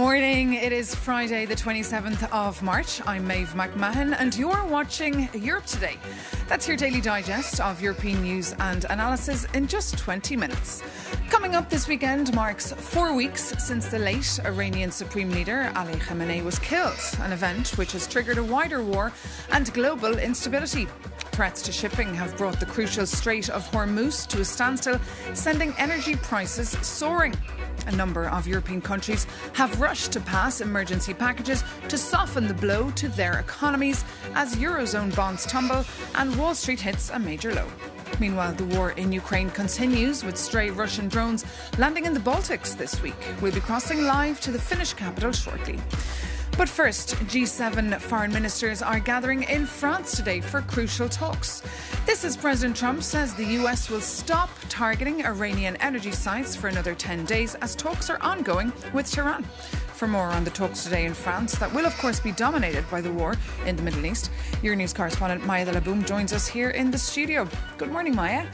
morning. It is Friday, the 27th of March. I'm Maeve McMahon, and you're watching Europe Today. That's your daily digest of European news and analysis in just 20 minutes. Coming up this weekend marks 4 weeks since the late Iranian Supreme Leader Ali Khamenei was killed, an event which has triggered a wider war and global instability. Threats to shipping have brought the crucial Strait of Hormuz to a standstill, sending energy prices soaring. A number of European countries have rushed to pass emergency packages to soften the blow to their economies as Eurozone bonds tumble and Wall Street hits a major low. Meanwhile, the war in Ukraine continues with stray Russian drones landing in the Baltics this week. We'll be crossing live to the Finnish capital shortly. But first, G7 foreign ministers are gathering in France today for crucial talks. This as President Trump says the US will stop targeting Iranian energy sites for another 10 days as talks are ongoing with Tehran. For more on the talks today in France, that will of course be dominated by the war in the Middle East, Euronews correspondent Maya de la Boom joins us here in the studio. Good morning, Maya.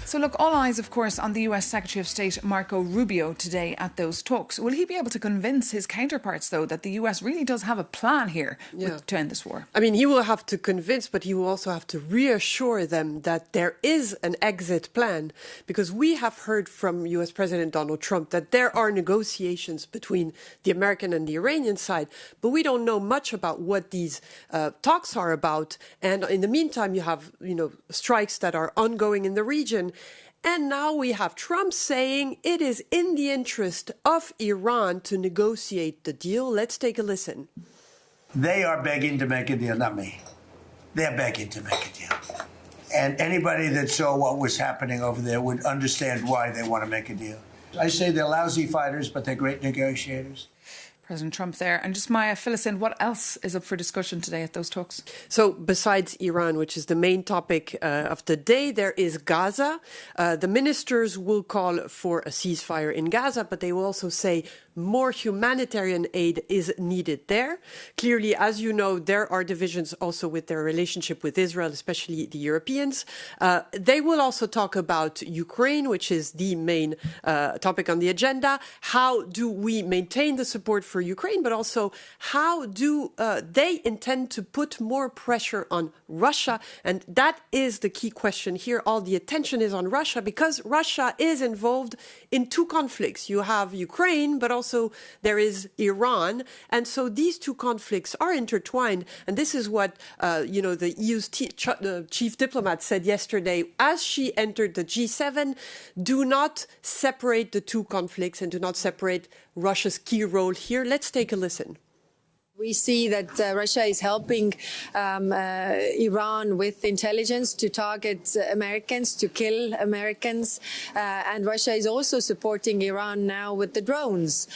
So look, all eyes, of course, on the US Secretary of State Marco Rubio today at those talks. Will he be able to convince his counterparts, though, that the US really does have a plan here to end this war? I mean, he will have to convince, but he will also have to reassure them that there is an exit plan, because we have heard from US President Donald Trump that there are negotiations between the American and the Iranian side, but we don't know much about what these talks are about. And in the meantime, you have, strikes that are ongoing in the region. And now we have Trump saying it is in the interest of Iran to negotiate the deal. Let's take a listen. They are begging to make a deal, not me. They're begging to make a deal. And anybody that saw what was happening over there would understand why they want to make a deal. I say they're lousy fighters, but they're great negotiators. President Trump there. And just Maya, fill us in. What else is up for discussion today at those talks? So besides Iran, which is the main topic of the day, there is Gaza. The ministers will call for a ceasefire in Gaza, but they will also say more humanitarian aid is needed there. Clearly, as you know, there are divisions also with their relationship with Israel, especially the Europeans. They will also talk about Ukraine, which is the main topic on the agenda. How do we maintain the support for Ukraine, but also how do they intend to put more pressure on Russia? And that is the key question here. All the attention is on Russia because Russia is involved in two conflicts. You have Ukraine, but also there is Iran. And so these two conflicts are intertwined. And this is what, the EU's chief diplomat said yesterday as she entered the G7. Do not separate the two conflicts and do not separate Russia's key role here. Let's take a listen. We see that Russia is helping Iran with intelligence to target Americans, to kill Americans. And Russia is also supporting Iran now with the drones.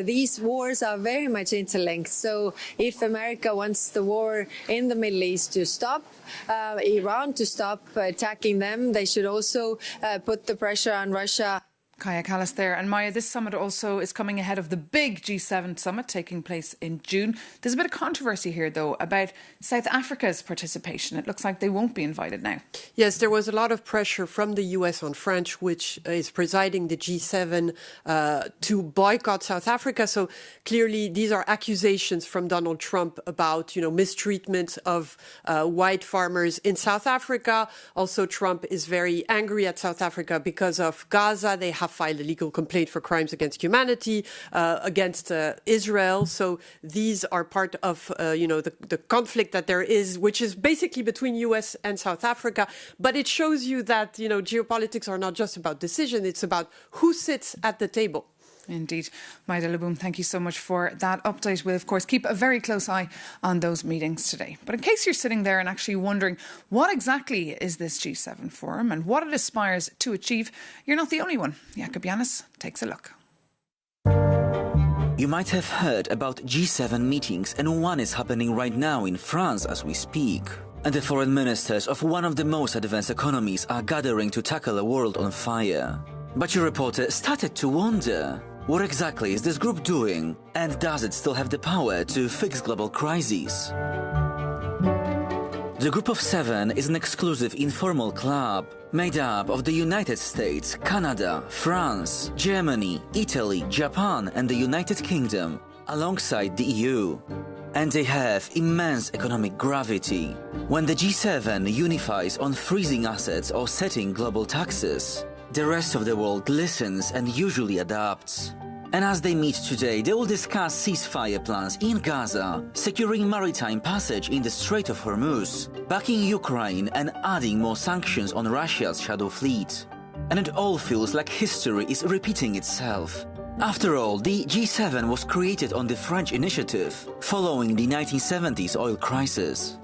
These wars are very much interlinked. So if America wants the war in the Middle East to stop, Iran to stop attacking them, they should also put the pressure on Russia. Kaya Callas there. And Maya, this summit also is coming ahead of the big G7 summit taking place in June. There's a bit of controversy here, though, about South Africa's participation. It looks like they won't be invited now. Yes, there was a lot of pressure from the US on France, which is presiding the G7, to boycott South Africa. So clearly these are accusations from Donald Trump about, mistreatment of white farmers in South Africa. Also, Trump is very angry at South Africa because of Gaza. They have filed a legal complaint for crimes against humanity, against Israel. So these are part of, the conflict that there is, which is basically between US and South Africa. But it shows you that, geopolitics are not just about decision. It's about who sits at the table. Indeed. Maya de la Boom, thank you so much for that update. We'll, of course, keep a very close eye on those meetings today. But in case you're sitting there and actually wondering what exactly is this G7 forum and what it aspires to achieve, you're not the only one. Jakob Janis takes a look. You might have heard about G7 meetings, and one is happening right now in France as we speak. And the foreign ministers of one of the most advanced economies are gathering to tackle a world on fire. But your reporter started to wonder, what exactly is this group doing? And does it still have the power to fix global crises? The Group of Seven is an exclusive informal club made up of the United States, Canada, France, Germany, Italy, Japan and the United Kingdom, alongside the EU. And they have immense economic gravity. When the G7 unifies on freezing assets or setting global taxes, the rest of the world listens and usually adapts. And as they meet today, they will discuss ceasefire plans in Gaza, securing maritime passage in the Strait of Hormuz, backing Ukraine and adding more sanctions on Russia's shadow fleet. And it all feels like history is repeating itself. After all, the G7 was created on the French initiative, following the 1970s oil crisis.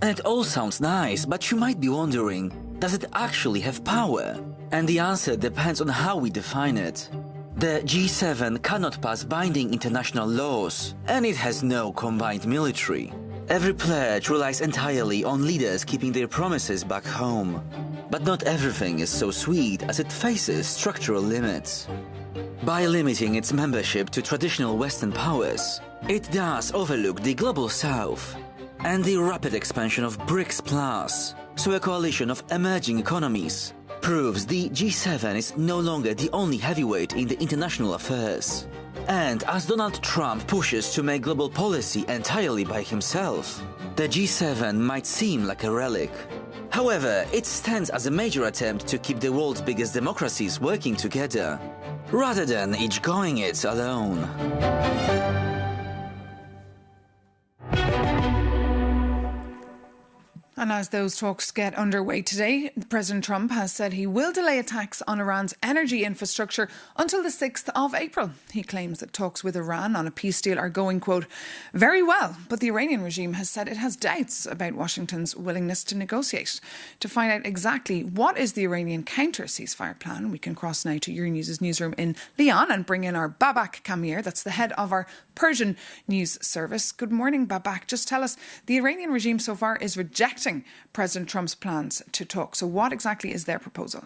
And it all sounds nice, but you might be wondering, does it actually have power? And the answer depends on how we define it. The G7 cannot pass binding international laws, and it has no combined military. Every pledge relies entirely on leaders keeping their promises back home. But not everything is so sweet as it faces structural limits. By limiting its membership to traditional Western powers, it does overlook the global South and the rapid expansion of BRICS Plus, so a coalition of emerging economies, proves the G7 is no longer the only heavyweight in the international affairs. And as Donald Trump pushes to make global policy entirely by himself, the G7 might seem like a relic. However, it stands as a major attempt to keep the world's biggest democracies working together, rather than each going it alone. And as those talks get underway today, President Trump has said he will delay attacks on Iran's energy infrastructure until the 6th of April. He claims that talks with Iran on a peace deal are going, quote, very well. But the Iranian regime has said it has doubts about Washington's willingness to negotiate. To find out exactly what is the Iranian counter-ceasefire plan, we can cross now to Euronews' newsroom in Lyon and bring in our Babak Kamir, that's the head of our Persian news service. Good morning, Babak. Just tell us, the Iranian regime so far is rejecting President Trump's plans to talk. So what exactly is their proposal?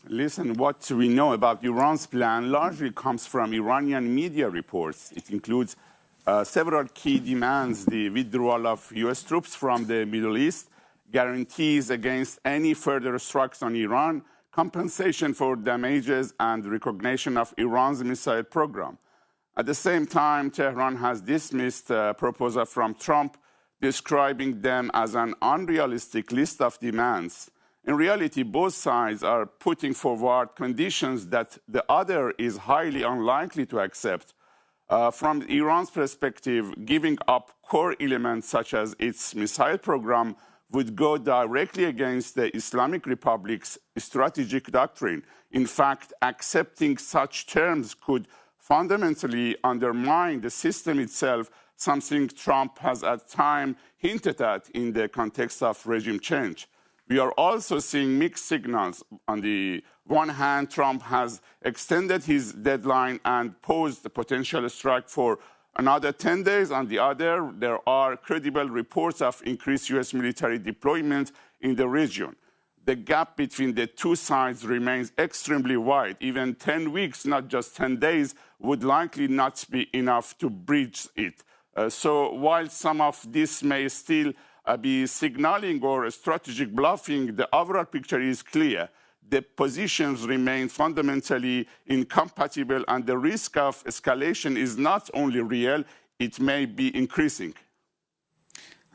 Listen, what we know about Iran's plan largely comes from Iranian media reports. It includes several key demands: the withdrawal of U.S. troops from the Middle East, guarantees against any further strikes on Iran, compensation for damages, and recognition of Iran's missile program. At the same time, Tehran has dismissed a proposal from Trump describing them as an unrealistic list of demands. In reality, both sides are putting forward conditions that the other is highly unlikely to accept. From Iran's perspective, giving up core elements such as its missile program would go directly against the Islamic Republic's strategic doctrine. In fact, accepting such terms could fundamentally undermine the system itself, something Trump has at times hinted at in the context of regime change. We are also seeing mixed signals. On the one hand, Trump has extended his deadline and posed a potential strike for another 10 days. On the other, there are credible reports of increased U.S. military deployment in the region. The gap between the two sides remains extremely wide. Even 10 weeks, not just 10 days, would likely not be enough to bridge it. So while some of this may still be signaling or strategic bluffing, the overall picture is clear. The positions remain fundamentally incompatible, and the risk of escalation is not only real, it may be increasing.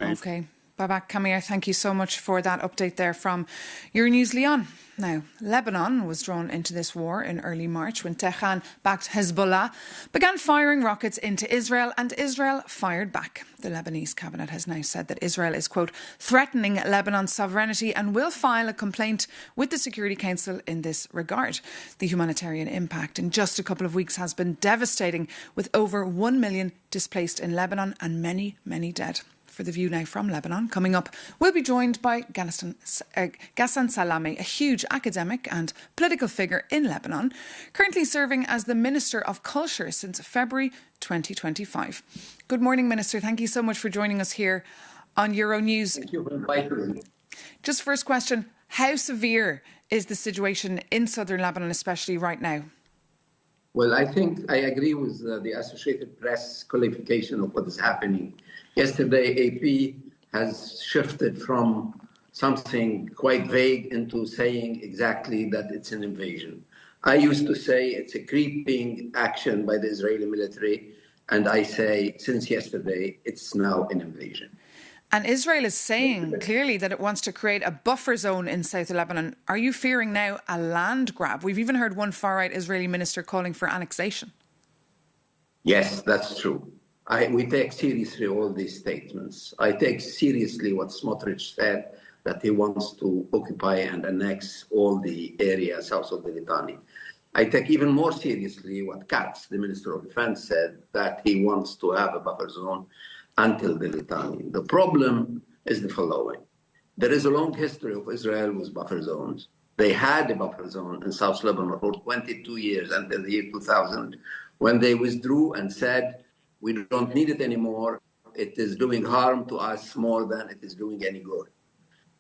Okay. Babak Kamir, thank you so much for that update there from Euronews Lyon. Now, Lebanon was drawn into this war in early March when Tehran-backed Hezbollah began firing rockets into Israel, and Israel fired back. The Lebanese cabinet has now said that Israel is, quote, threatening Lebanon's sovereignty and will file a complaint with the Security Council in this regard. The humanitarian impact in just a couple of weeks has been devastating, with over 1 million displaced in Lebanon and many, many dead. For The View now from Lebanon. Coming up, we'll be joined by Ghassan Salami, a huge academic and political figure in Lebanon, currently serving as the Minister of Culture since February 2025. Good morning, Minister. Thank you so much for joining us here on Euronews. Thank you for inviting me. Just first question, how severe is the situation in southern Lebanon, especially right now? Well, I think I agree with the Associated Press qualification of what is happening. Yesterday, AP has shifted from something quite vague into saying exactly that it's an invasion. I used to say it's a creeping action by the Israeli military, and I say since yesterday, it's now an invasion. And Israel is saying clearly that it wants to create a buffer zone in South Lebanon. Are you fearing now a land grab? We've even heard one far-right Israeli minister calling for annexation. Yes, that's true. We take seriously all these statements. I take seriously what Smotrich said, that he wants to occupy and annex all the area south of the Litani. I take even more seriously what Katz, the Minister of Defense, said, that he wants to have a buffer zone until the Litani. The problem is the following. There is a long history of Israel with buffer zones. They had a buffer zone in South Lebanon for 22 years until the year 2000, when they withdrew and said, we don't need it anymore. It is doing harm to us more than it is doing any good.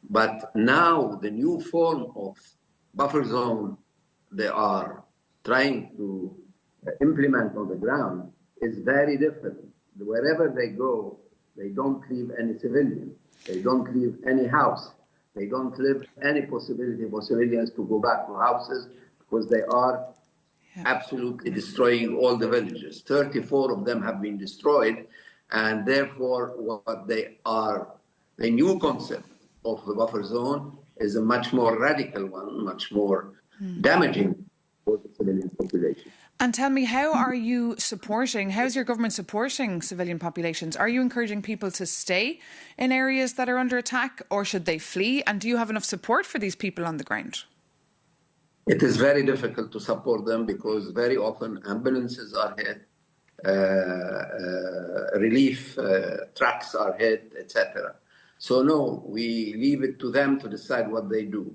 But now the new form of buffer zone they are trying to implement on the ground is very different. Wherever they go, they don't leave any civilian. They don't leave any house. They don't leave any possibility for civilians to go back to houses because they are absolutely destroying all the villages. 34 of them have been destroyed, and therefore what they are, the new concept of the buffer zone is a much more radical one, much more damaging for the civilian population. And tell me, how's your government supporting civilian populations? Are you encouraging people to stay in areas that are under attack, or should they flee? And do you have enough support for these people on the ground? It is very difficult to support them because very often ambulances are hit, relief trucks are hit, etc. So no, we leave it to them to decide what they do.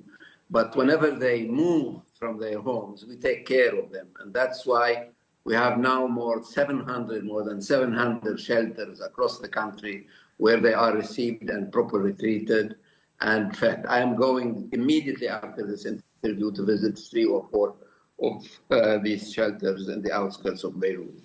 But whenever they move from their homes, we take care of them. And that's why we have now more than 700 shelters across the country where they are received and properly treated. And in fact, I am going immediately after this interview to visit 3 or 4 of these shelters in the outskirts of Beirut.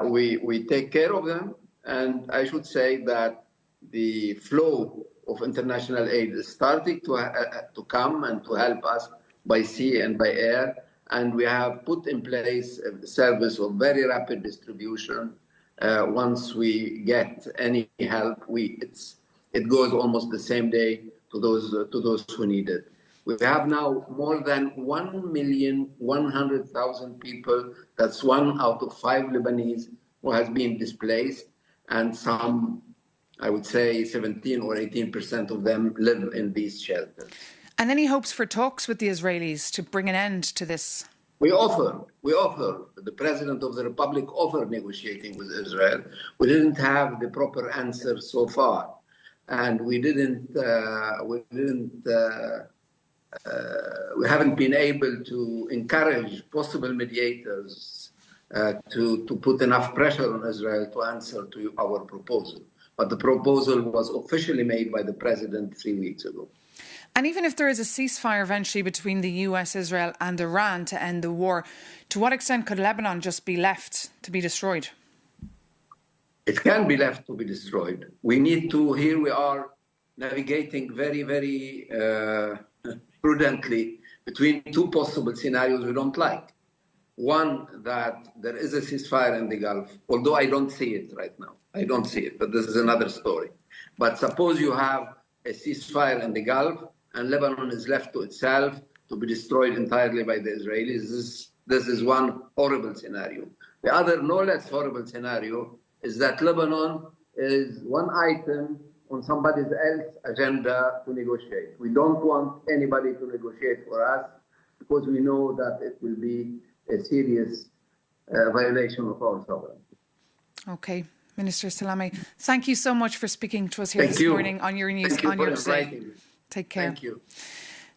We take care of them. And I should say that the flow of international aid is starting to come and to help us by sea and by air. And we have put in place a service of very rapid distribution. Once we get any help, it goes almost the same day to those who need it. We have now more than 1,100,000 people. That's 1 out of 5 Lebanese who has been displaced, and some, I would say 17 or 18% of them live in these shelters. And any hopes for talks with the Israelis to bring an end to this? We offer. The President of the Republic offered negotiating with Israel. We didn't have the proper answer so far. And we haven't been able to encourage possible mediators to put enough pressure on Israel to answer to our proposal. But the proposal was officially made by the President 3 weeks ago. And even if there is a ceasefire eventually between the US, Israel and Iran to end the war, to what extent could Lebanon just be left to be destroyed? It can be left to be destroyed. Here we are navigating very, very prudently between 2 possible scenarios we don't like. One, that there is a ceasefire in the Gulf, although I don't see it right now. I don't see it, but this is another story. But suppose you have a ceasefire in the Gulf and Lebanon is left to itself to be destroyed entirely by the Israelis. This is one horrible scenario. The other, no less horrible scenario is that Lebanon is one item on somebody else's agenda to negotiate. We don't want anybody to negotiate for us because we know that it will be a serious violation of our sovereignty. Okay. Minister Salami, thank you so much for speaking to us here this morning on your news on Europe Today. Take care. Thank you.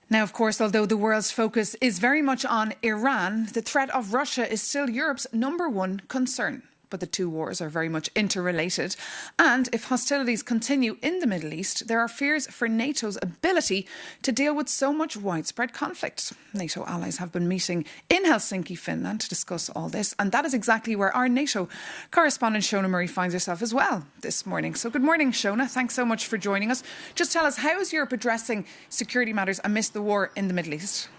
Now, of course, although the world's focus is very much on Iran, the threat of Russia is still Europe's #1 concern. but the two wars are very much interrelated. And if hostilities continue in the Middle East, there are fears for NATO's ability to deal with so much widespread conflict. NATO allies have been meeting in Helsinki, Finland, to discuss all this, and that is exactly where our NATO correspondent Shona Murray finds herself as well this morning. So good morning, Shona. Thanks so much for joining us. Just tell us, how is Europe addressing security matters amidst the war in the Middle East?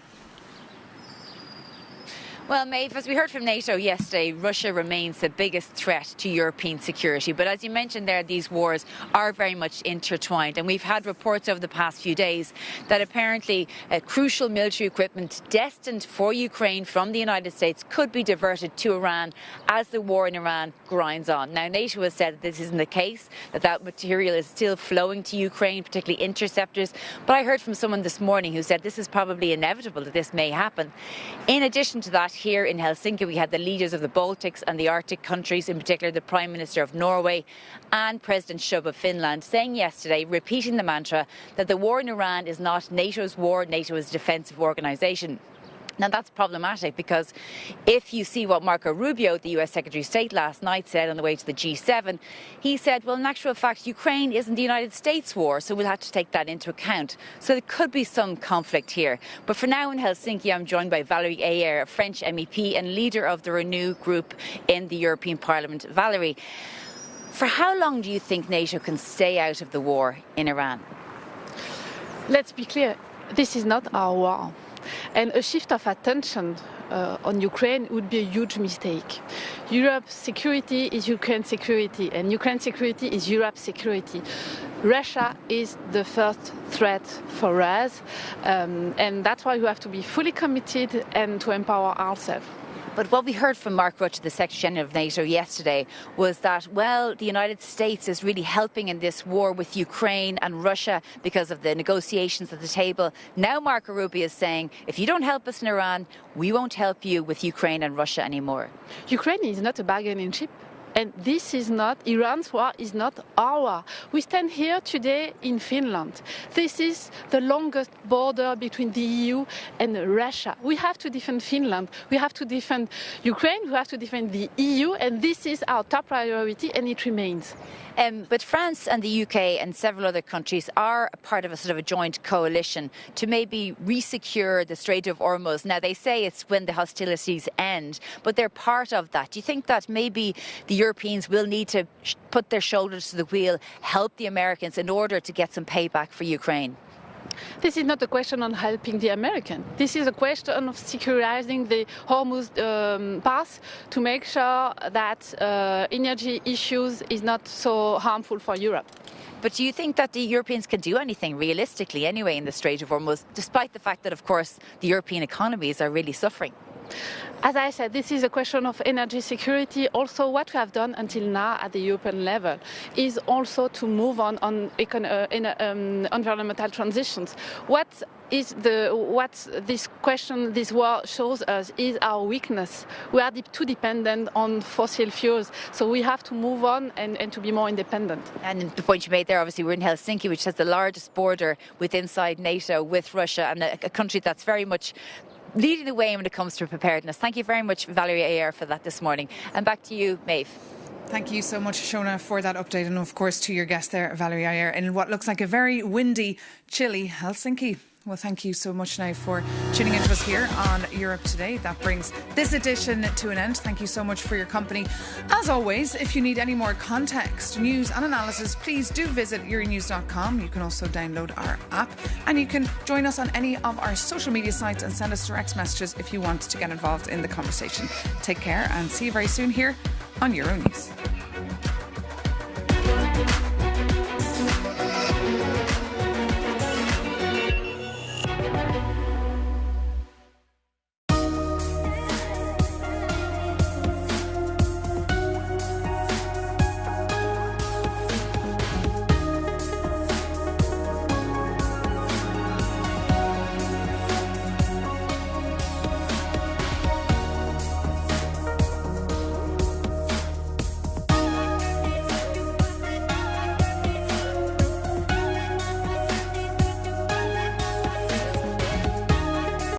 Well, Maeve, as we heard from NATO yesterday, Russia remains the biggest threat to European security. But as you mentioned there, these wars are very much intertwined. And we've had reports over the past few days that apparently crucial military equipment destined for Ukraine from the United States could be diverted to Iran as the war in Iran grinds on. Now, NATO has said that this isn't the case, that material is still flowing to Ukraine, particularly interceptors. But I heard from someone this morning who said this is probably inevitable, that this may happen. In addition to that, here in Helsinki, we had the leaders of the Baltics and the Arctic countries, in particular the Prime Minister of Norway and President Stubb of Finland, saying yesterday, repeating the mantra that the war in Iran is not NATO's war, NATO is a defensive organisation. Now, that's problematic because if you see what Marco Rubio, the US Secretary of State, last night said on the way to the G7, he said, well, in actual fact, Ukraine isn't the United States war, so we'll have to take that into account. So there could be some conflict here. But for now in Helsinki, I'm joined by Valérie Ayer, a French MEP and leader of the Renew group in the European Parliament. Valérie, for how long do you think NATO can stay out of the war in Iran? Let's be clear, this is not our war. And a shift of attention on Ukraine would be a huge mistake. Europe's security is Ukraine's security, and Ukraine's security is Europe's security. Russia is the first threat for us, and that's why we have to be fully committed and to empower ourselves. But what we heard from Mark Rutte, the Secretary General of NATO, yesterday was that, well, the United States is really helping in this war with Ukraine and Russia because of the negotiations at the table. Now Marco Rubio is saying, if you don't help us in Iran, we won't help you with Ukraine and Russia anymore. Ukraine is not a bargaining chip. And this is not, Iran's war is not our war. We stand here today in Finland. This is the longest border between the EU and Russia. We have to defend Finland. We have to defend Ukraine. We have to defend the EU. And this is our top priority, and it remains. But France and the UK and several other countries are part of a sort of a joint coalition to maybe resecure the Strait of Hormuz. Now, they say it's when the hostilities end, but they're part of that. Do you think that maybe the Europeans will need to put their shoulders to the wheel, help the Americans in order to get some payback for Ukraine? This is not a question on helping the American. This is a question of securing the Hormuz pass to make sure that energy issues is not so harmful for Europe. But do you think that the Europeans can do anything realistically anyway in the Strait of Hormuz, despite the fact that, of course, the European economies are really suffering? As I said, this is a question of energy security. Also, what we have done until now at the European level is also to move on environmental transitions. What this war shows us is our weakness. We are too dependent on fossil fuels, so we have to move on and to be more independent. And the point you made there, obviously, we're in Helsinki, which has the largest border inside NATO with Russia, and a country that's very much leading the way when it comes to preparedness. Thank you very much, Valérie Ayer, for that this morning. And back to you, Maeve. Thank you so much, Shona, for that update. And of course, to your guest there, Valérie Ayer, in what looks like a very windy, chilly Helsinki. Well, thank you so much now for tuning in to us here on Europe Today. That brings this edition to an end. Thank you so much for your company. As always, if you need any more context, news and analysis, please do visit euronews.com. You can also download our app, and you can join us on any of our social media sites and send us direct messages if you want to get involved in the conversation. Take care and see you very soon here on Euronews.